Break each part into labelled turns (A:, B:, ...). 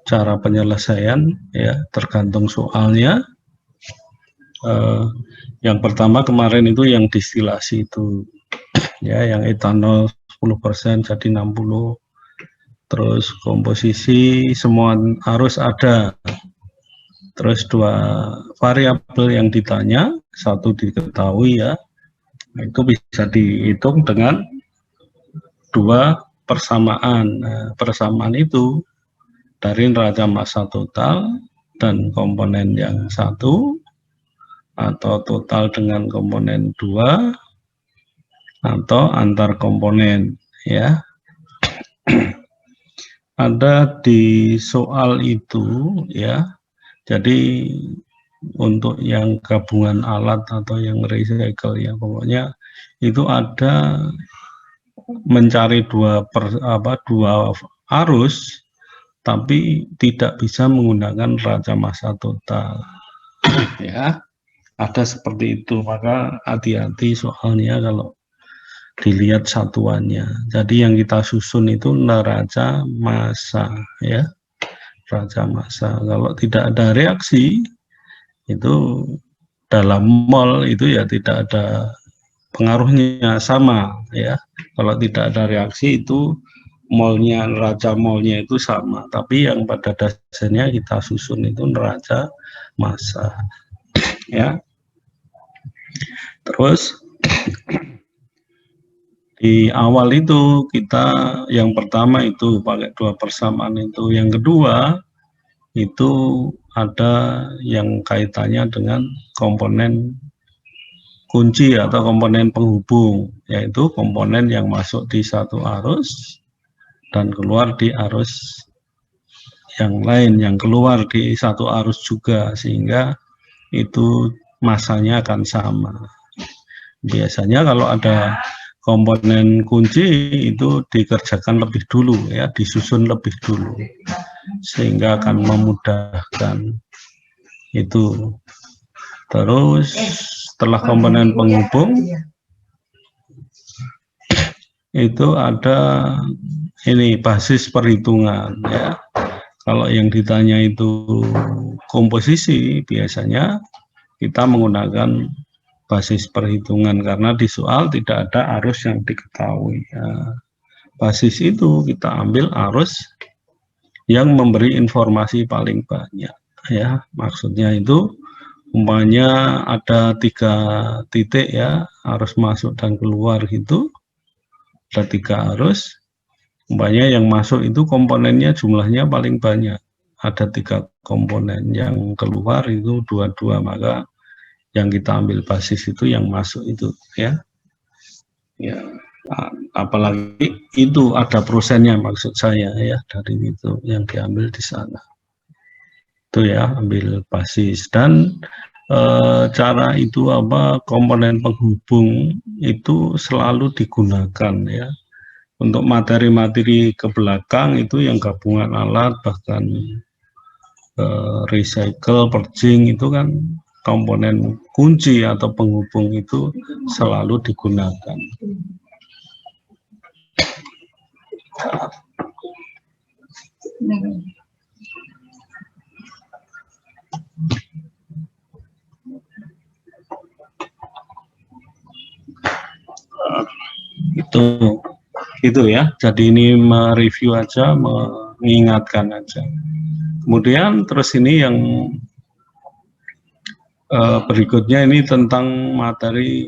A: cara penyelesaian ya, tergantung soalnya. Yang pertama kemarin itu yang distilasi itu ya, yang etanol 10% jadi 60. Terus komposisi semua harus ada. Terus dua variabel yang ditanya, satu diketahui ya, itu bisa dihitung dengan dua persamaan. Nah, persamaan itu dari neraca massa total dan komponen yang satu, atau total dengan komponen dua, atau antar komponen ya. Ada di soal itu ya. Jadi untuk yang gabungan alat atau yang recycle ya, pokoknya itu ada mencari dua arus, tapi tidak bisa menggunakan neraca massa total ya, ada seperti itu. Maka hati-hati soalnya kalau dilihat satuannya. Jadi yang kita susun itu neraca massa ya, neraca massa. Kalau tidak ada reaksi itu dalam mol itu ya tidak ada pengaruhnya, sama ya. Kalau tidak ada reaksi itu molnya, neraca molnya itu sama, tapi yang pada dasarnya kita susun itu neraca massa ya. Terus di awal itu kita yang pertama itu pakai dua persamaan itu, yang kedua itu ada yang kaitannya dengan komponen kunci atau komponen penghubung, yaitu komponen yang masuk di satu arus dan keluar di arus yang lain, yang keluar di satu arus juga, sehingga itu massanya akan sama. Biasanya kalau ada komponen kunci itu dikerjakan lebih dulu ya, disusun lebih dulu, sehingga akan memudahkan itu. Terus setelah komponen penghubung itu ada ini basis perhitungan ya. Kalau yang ditanya itu komposisi, biasanya kita menggunakan basis perhitungan karena di soal tidak ada arus yang diketahui ya. Basis itu kita ambil arus yang memberi informasi paling banyak ya. Maksudnya itu umpamanya ada 3 titik ya, arus masuk dan keluar gitu, ada 3 arus. Umpamanya yang masuk itu komponennya jumlahnya paling banyak, ada 3 komponen, yang keluar itu 22, maka yang kita ambil basis itu yang masuk itu ya. Ya, apalagi itu ada prosennya maksud saya ya, dari itu yang diambil di sana. Itu ya, ambil basis. Dan cara itu komponen penghubung itu selalu digunakan ya. Untuk materi-materi ke belakang itu yang gabungan alat, bahkan recycle, purging itu kan komponen kunci atau penghubung itu selalu digunakan. Itu ya. Jadi ini mereview aja, mengingatkan aja. Kemudian terus ini yang berikutnya ini tentang materi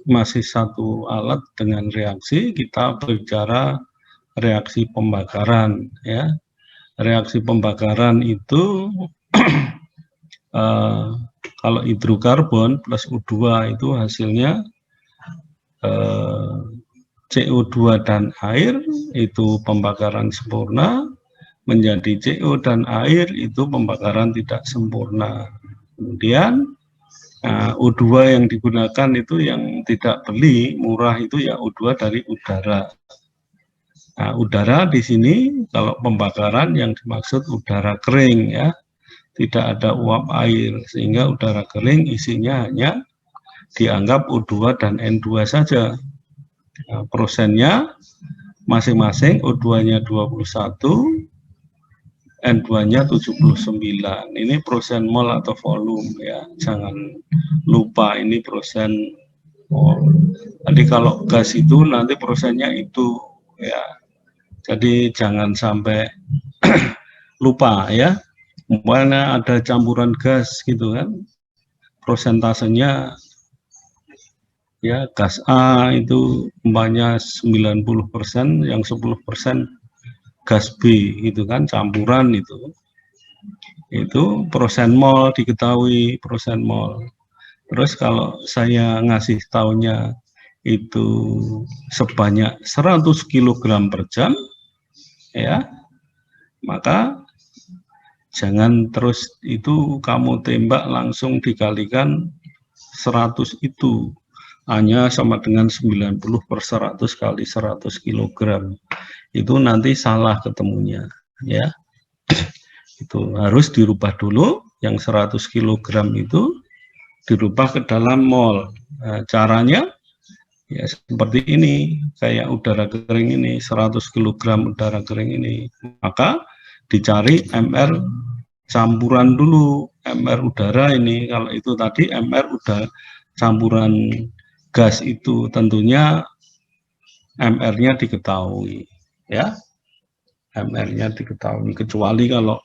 A: masih satu alat dengan reaksi. Kita bicara reaksi pembakaran ya. Reaksi pembakaran itu kalau hidrokarbon plus O2 itu hasilnya CO2 dan air, itu pembakaran sempurna, menjadi CO dan air itu pembakaran tidak sempurna. Kemudian O2 yang digunakan itu yang tidak beli, murah itu ya O2 dari udara. Nah, udara di sini kalau pembakaran yang dimaksud udara kering ya, tidak ada uap air, sehingga udara kering isinya hanya dianggap O2 dan N2 saja. Nah, prosennya masing-masing O2-nya 21, N2-nya 79. Ini persen mol atau volume ya. Jangan lupa ini persen mol. Jadi kalau gas itu nanti persennya itu ya. Jadi jangan sampai lupa ya. Umpamanya ada campuran gas gitu kan. Prosentasenya ya gas A itu umpamanya 90%, yang 10% gas B itu kan campuran itu persen mol diketahui persen mol. Terus kalau saya ngasih taunya itu sebanyak 100 kg per jam ya, maka jangan terus itu kamu tembak langsung dikalikan 100 itu hanya sama dengan 90 per 100 kali 100 kg. Itu nanti salah ketemunya ya. Itu harus dirubah dulu, yang 100 kg itu dirubah ke dalam mol. Nah, caranya ya seperti ini, kayak udara kering ini, 100 kg udara kering ini, maka dicari MR campuran dulu, MR udara ini. Kalau itu tadi MR udara campuran gas itu tentunya MR-nya diketahui ya. MR-nya diketahui, kecuali kalau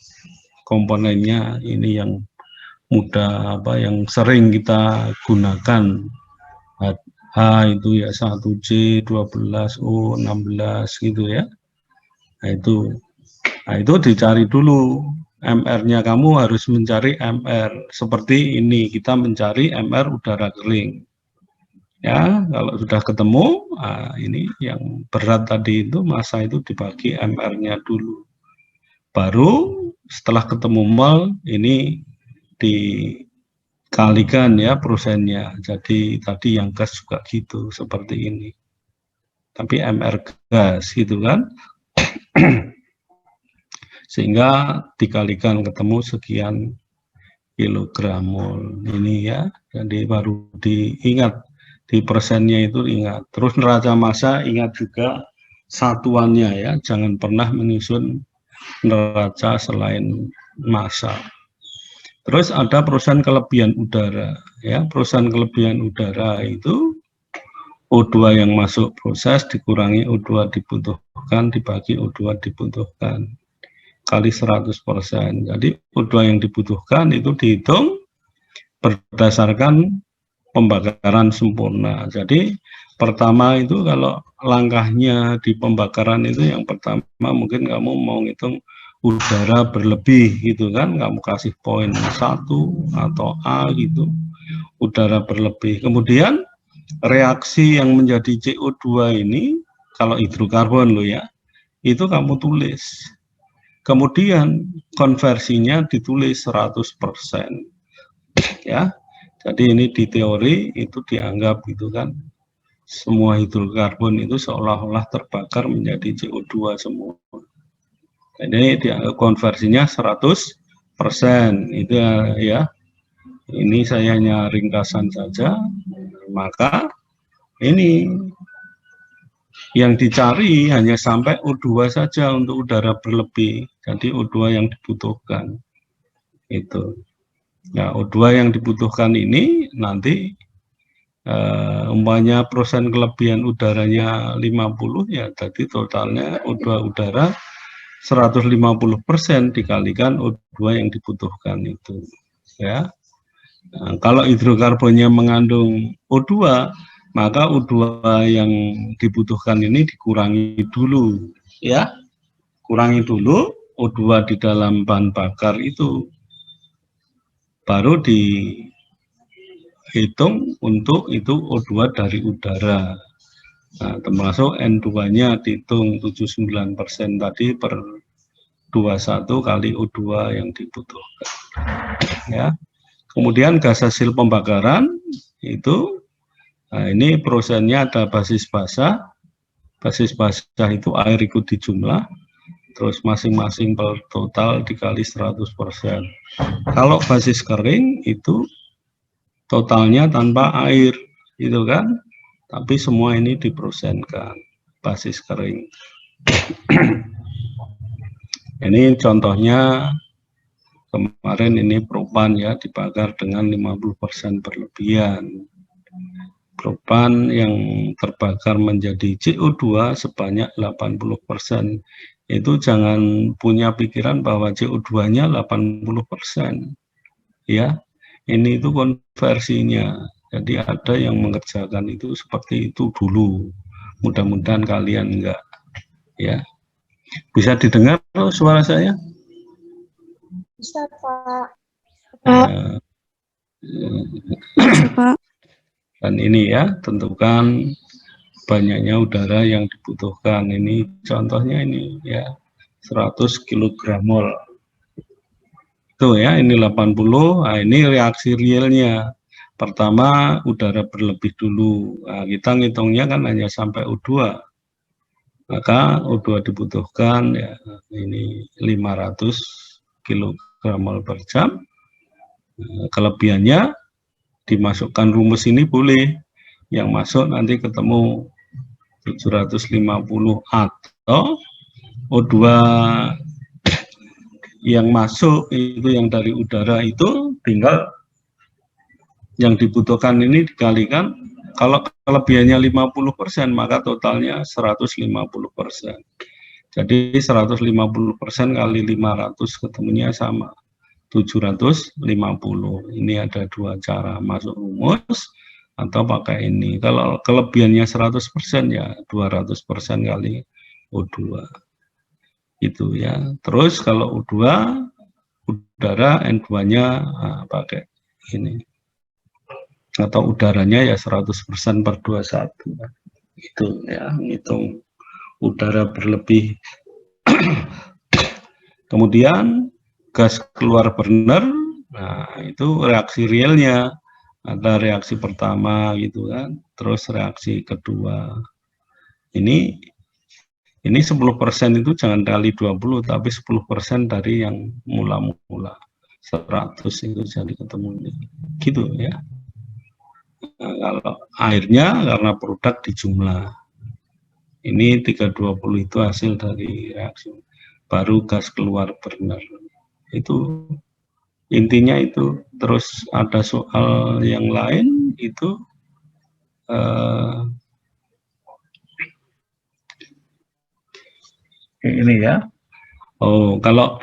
A: komponennya ini yang mudah yang sering kita gunakan, H itu ya 1C 12O 16 gitu ya. Nah itu dicari dulu MR-nya. Kamu harus mencari MR seperti ini, kita mencari MR udara kering ya. Kalau sudah ketemu, nah ini yang berat tadi itu massa itu dibagi MR-nya dulu, baru setelah ketemu mol ini dikalikan ya persennya. Jadi tadi yang gas juga gitu seperti ini, tapi MR gas gitu kan. Sehingga dikalikan ketemu sekian kilogram mol ini ya. Jadi baru diingat di persennya itu ingat. Terus neraca massa ingat juga satuannya ya, jangan pernah menyusun neraca selain massa. Terus ada persen kelebihan udara ya. Persen kelebihan udara itu O2 yang masuk proses dikurangi O2 dibutuhkan dibagi O2 dibutuhkan kali 100%. Jadi O2 yang dibutuhkan itu dihitung berdasarkan pembakaran sempurna. Jadi pertama itu kalau langkahnya di pembakaran itu, yang pertama mungkin kamu mau ngitung udara berlebih gitu kan, kamu kasih poin 1 atau A gitu, udara berlebih. Kemudian reaksi yang menjadi CO2 ini, kalau hidrokarbon lo ya, itu kamu tulis. Kemudian konversinya ditulis 100% ya. Jadi ini di teori itu dianggap gitu kan, semua hidrokarbon itu seolah-olah terbakar menjadi CO2 semua. Jadi dianggap konversinya 100% itu ya. Ini saya hanya ringkasan saja. Maka ini yang dicari hanya sampai O2 saja untuk udara berlebih. Jadi O2 yang dibutuhkan itu. Nah, O2 yang dibutuhkan ini nanti umpamanya persen kelebihan udaranya 50 ya, jadi totalnya O2 udara 150% dikalikan O2 yang dibutuhkan itu ya. Nah, kalau hidrokarbonnya mengandung O2, maka O2 yang dibutuhkan ini dikurangi dulu ya. Kurangi dulu O2 di dalam bahan bakar itu, baru dihitung untuk itu O2 dari udara. Nah, termasuk N2-nya dihitung 79% tadi per 21 kali O2 yang dibutuhkan. Ya. Kemudian gas hasil pembakaran itu, nah ini persennya ada basis basah. Basis basah itu air ikut dijumlah, terus masing-masing per total dikali 100%. Kalau basis kering itu totalnya tanpa air, gitu kan? Tapi semua ini dipersenkan basis kering. Ini contohnya kemarin ini propan ya dibakar dengan 50% berlebihan. Propan yang terbakar menjadi CO2 sebanyak 80%. Itu jangan punya pikiran bahwa CO2-nya 80%. Ya, ini itu konversinya. Jadi ada yang mengerjakan itu seperti itu dulu. Mudah-mudahan kalian enggak. Ya, bisa didengar suara saya?
B: Bisa, Pak.
C: Bisa, Pak.
A: Dan ini ya, tentukan banyaknya udara yang dibutuhkan. Ini contohnya ini ya, 100 kg mol. Itu ya, ini 80. Nah, ini reaksi realnya. Pertama, udara berlebih dulu. Nah, kita ngitungnya kan hanya sampai U2. Maka U2 dibutuhkan ya, ini 500 kg mol per jam. Nah, kelebihannya dimasukkan rumus ini boleh. Yang masuk nanti ketemu 750 atau O2 yang masuk itu yang dari udara itu tinggal yang dibutuhkan ini dikalikan, kalau kelebihannya 50% maka totalnya 150%. Jadi 150% kali 500 ketemunya sama 750. Ini ada dua cara masuk rumus atau pakai ini. Kalau kelebihannya 100% ya 200% kali O2. Itu ya. Terus kalau U2 udara N2-nya pakai ini. Atau udaranya ya 100% per 21. Itu ya, ngitung udara berlebih. Kemudian gas keluar burner, nah itu reaksi realnya. Ada reaksi pertama gitu kan, terus reaksi kedua. Ini 10% itu jangan kali 20, tapi 10% dari yang mula-mula. 100 itu jadi ketemu ini. Gitu ya. Nah, kalau airnya karena produk dijumlah. Ini 320 itu hasil dari reaksi. Baru gas keluar burner. Itu intinya itu. Terus ada soal yang lain itu ini ya. Oh, kalau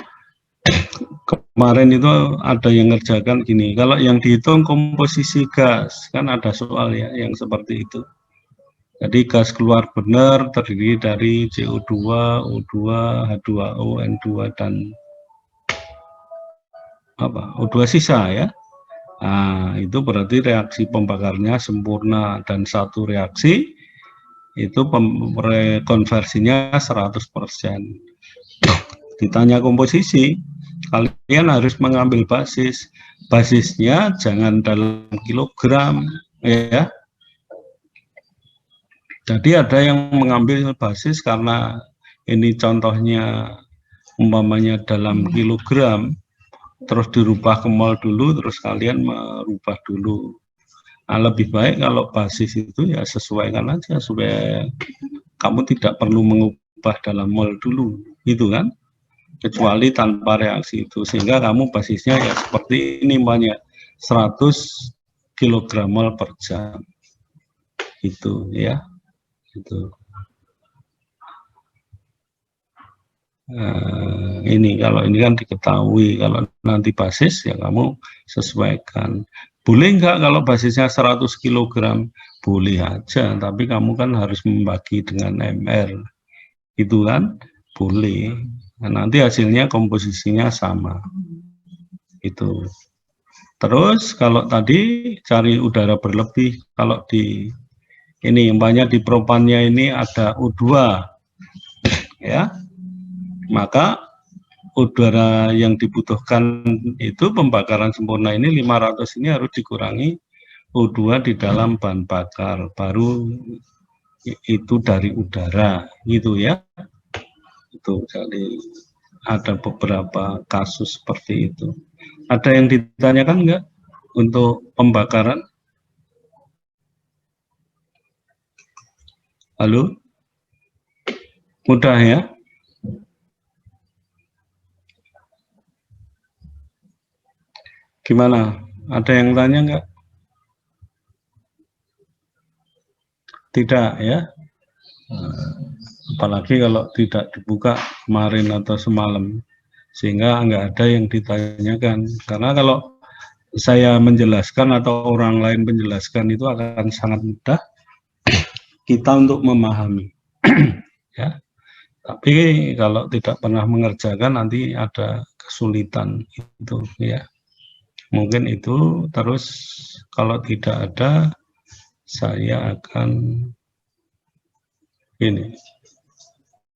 A: kemarin itu ada yang ngerjakan gini. Kalau yang dihitung komposisi gas, kan ada soal ya yang seperti itu. Jadi gas keluar burner terdiri dari CO2, O2, H2O, N2 dan apa? O2 sisa ya. Nah, itu berarti reaksi pembakarnya sempurna dan satu reaksi itu konversinya 100%. Ditanya komposisi, kalian harus mengambil basis. Basisnya jangan dalam kilogram ya. Jadi ada yang mengambil basis karena ini contohnya umpamanya dalam kilogram, terus dirubah ke mol dulu, terus kalian merubah dulu. Nah, lebih baik kalau basis itu ya sesuaikan aja supaya kamu tidak perlu mengubah dalam mol dulu, gitu kan? Kecuali tanpa reaksi itu, sehingga kamu basisnya ya seperti ini banyak 100 kg mol per jam. Itu ya. Itu. Ini kalau ini kan diketahui, kalau nanti basis ya kamu sesuaikan. Boleh enggak kalau basisnya 100 kg? Boleh aja, tapi kamu kan harus membagi dengan ml. Itu kan boleh. Nah, nanti hasilnya komposisinya sama. Itu. Terus kalau tadi cari udara berlebih, kalau di ini umpamanya di propannya ini ada U2 ya. Maka udara yang dibutuhkan itu pembakaran sempurna ini 500 ini harus dikurangi O2 di dalam bahan bakar, baru itu dari udara gitu ya. Itu jadi ada beberapa kasus seperti itu. Ada yang ditanyakan enggak untuk pembakaran? Halo? Mudah ya? Gimana? Ada yang tanya nggak? Tidak ya? Apalagi kalau tidak dibuka kemarin atau semalam, sehingga nggak ada yang ditanyakan. Karena kalau saya menjelaskan atau orang lain menjelaskan itu akan sangat mudah kita untuk memahami. Ya. Tapi kalau tidak pernah mengerjakan nanti ada kesulitan itu ya. Mungkin itu. Terus kalau tidak ada, saya akan ini,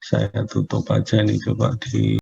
A: saya tutup aja nih, coba di